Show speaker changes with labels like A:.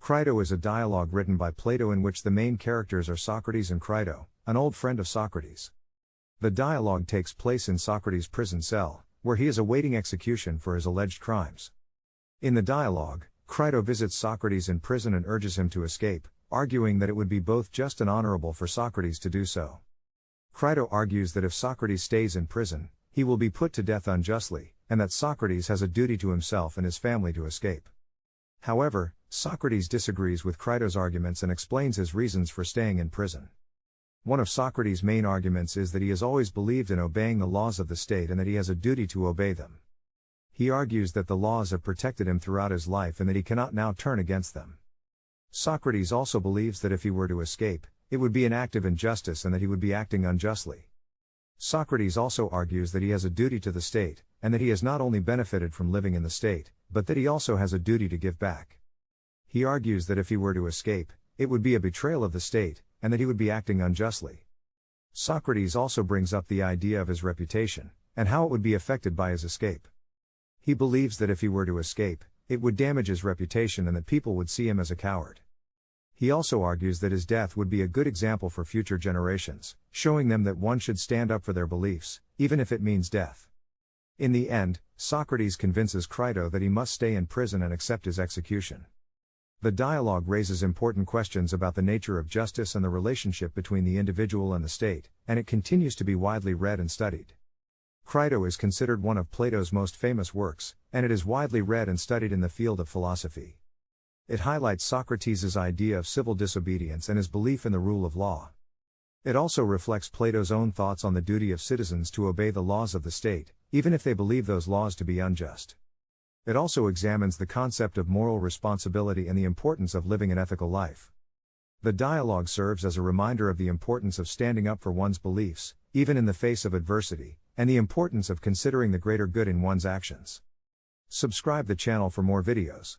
A: Crito is a dialogue written by Plato in which the main characters are Socrates and Crito, an old friend of Socrates. The dialogue takes place in Socrates' prison cell, where he is awaiting execution for his alleged crimes. In the dialogue, Crito visits Socrates in prison and urges him to escape, arguing that it would be both just and honorable for Socrates to do so. Crito argues that if Socrates stays in prison, he will be put to death unjustly, and that Socrates has a duty to himself and his family to escape. However, Socrates disagrees with Crito's arguments and explains his reasons for staying in prison. One of Socrates' main arguments is that he has always believed in obeying the laws of the state and that he has a duty to obey them. He argues that the laws have protected him throughout his life and that he cannot now turn against them. Socrates also believes that if he were to escape, it would be an act of injustice and that he would be acting unjustly. Socrates also argues that he has a duty to the state, and that he has not only benefited from living in the state, but that he also has a duty to give back. He argues that if he were to escape, it would be a betrayal of the state, and that he would be acting unjustly. Socrates also brings up the idea of his reputation, and how it would be affected by his escape. He believes that if he were to escape, it would damage his reputation and that people would see him as a coward. He also argues that his death would be a good example for future generations, showing them that one should stand up for their beliefs, even if it means death. In the end, Socrates convinces Crito that he must stay in prison and accept his execution. The dialogue raises important questions about the nature of justice and the relationship between the individual and the state, and it continues to be widely read and studied. Crito is considered one of Plato's most famous works, and it is widely read and studied in the field of philosophy. It highlights Socrates' idea of civil disobedience and his belief in the rule of law. It also reflects Plato's own thoughts on the duty of citizens to obey the laws of the state, even if they believe those laws to be unjust. It also examines the concept of moral responsibility and the importance of living an ethical life. The dialogue serves as a reminder of the importance of standing up for one's beliefs, even in the face of adversity, and the importance of considering the greater good in one's actions. Subscribe the channel for more videos.